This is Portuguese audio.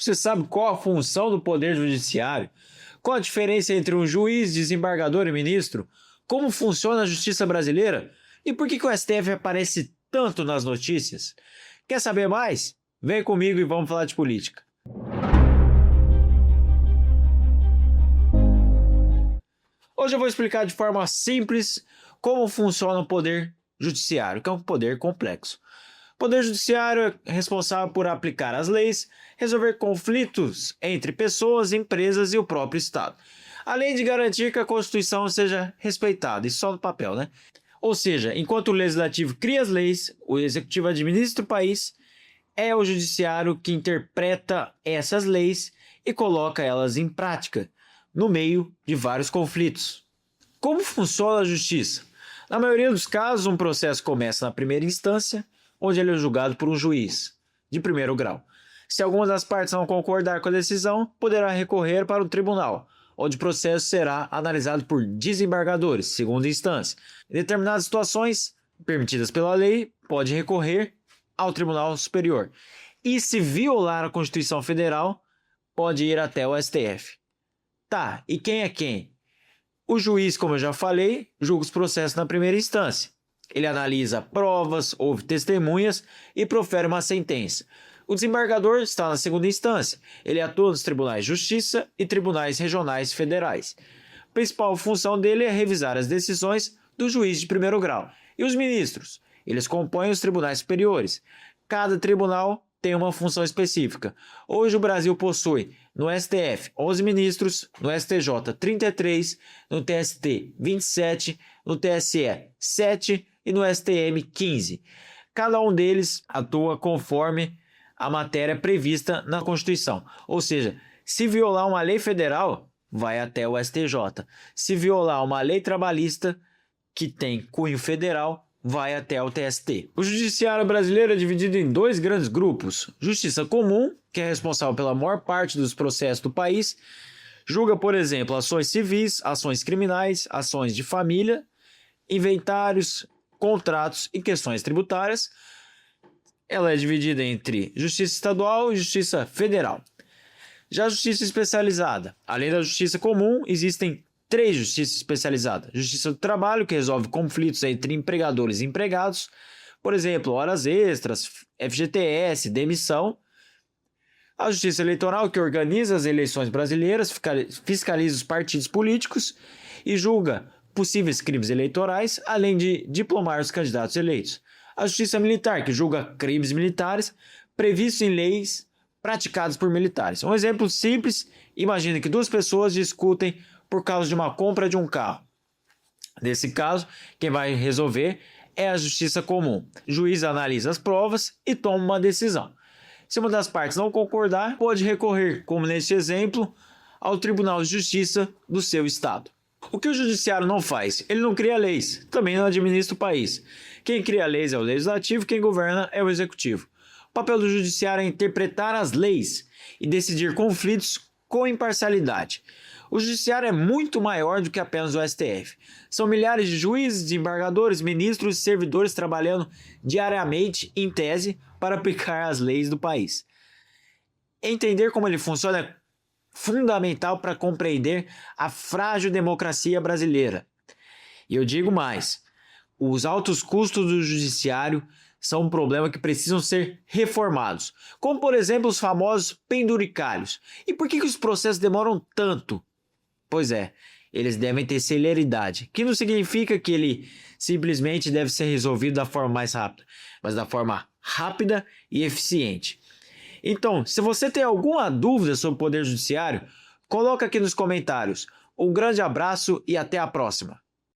Você sabe qual a função do Poder Judiciário? Qual a diferença entre um juiz, desembargador e ministro? Como funciona a justiça brasileira? E por que o STF aparece tanto nas notícias? Quer saber mais? Vem comigo e vamos falar de política. Hoje eu vou explicar de forma simples como funciona o Poder Judiciário, que é um poder complexo. O Poder Judiciário é responsável por aplicar as leis, resolver conflitos entre pessoas, empresas e o próprio Estado, além de garantir que a Constituição seja respeitada, e só no papel, né? Ou seja, enquanto o Legislativo cria as leis, o Executivo administra o país, é o Judiciário que interpreta essas leis e coloca elas em prática, no meio de vários conflitos. Como funciona a justiça? Na maioria dos casos, um processo começa na primeira instância, onde ele é julgado por um juiz de primeiro grau. Se alguma das partes não concordar com a decisão, poderá recorrer para o tribunal, onde o processo será analisado por desembargadores, segunda instância. Em determinadas situações permitidas pela lei, pode recorrer ao Tribunal Superior. E se violar a Constituição Federal, pode ir até o STF. Tá, e quem é quem? O juiz, como eu já falei, julga os processos na primeira instância. Ele analisa provas, ouve testemunhas e profere uma sentença. O desembargador está na segunda instância. Ele atua nos tribunais de justiça e tribunais regionais federais. A principal função dele é revisar as decisões do juiz de primeiro grau. E os ministros? Eles compõem os tribunais superiores. Cada tribunal tem uma função específica. Hoje o Brasil possui no STF 11 ministros, no STJ 33, no TST 27, no TSE 7 e no STM 15. Cada um deles atua conforme a matéria prevista na Constituição. Ou seja, se violar uma lei federal, vai até o STJ. Se violar uma lei trabalhista que tem cunho federal, vai até o TST. O judiciário brasileiro é dividido em dois grandes grupos. Justiça comum, que é responsável pela maior parte dos processos do país, julga, por exemplo, ações civis, ações criminais, ações de família, inventários, contratos e questões tributárias. Ela é dividida entre justiça estadual e justiça federal. Já a justiça especializada, além da justiça comum, existem três justiças especializadas. Justiça do trabalho, que resolve conflitos entre empregadores e empregados, por exemplo, horas extras, FGTS, demissão. A justiça eleitoral, que organiza as eleições brasileiras, fiscaliza os partidos políticos e julga possíveis crimes eleitorais, além de diplomar os candidatos eleitos. A justiça militar, que julga crimes militares previstos em leis praticadas por militares. Um exemplo simples: imagine que duas pessoas discutem por causa de uma compra de um carro. Nesse caso, quem vai resolver é a justiça comum. O juiz analisa as provas e toma uma decisão. Se uma das partes não concordar, pode recorrer, como neste exemplo, ao Tribunal de Justiça do seu estado. O que o judiciário não faz? Ele não cria leis, também não administra o país. Quem cria leis é o legislativo, quem governa é o executivo. O papel do judiciário é interpretar as leis e decidir conflitos com imparcialidade. O judiciário é muito maior do que apenas o STF. São milhares de juízes, desembargadores, ministros e servidores trabalhando diariamente, em tese, para aplicar as leis do país. Entender como ele funciona é fundamental para compreender a frágil democracia brasileira. E eu digo mais: os altos custos do judiciário são um problema que precisam ser reformados, como por exemplo os famosos penduricalhos. E por que os processos demoram tanto? Pois é, eles devem ter celeridade, que não significa que ele simplesmente deve ser resolvido da forma mais rápida, mas da forma rápida e eficiente. Então, se você tem alguma dúvida sobre o Poder Judiciário, coloca aqui nos comentários. Um grande abraço e até a próxima!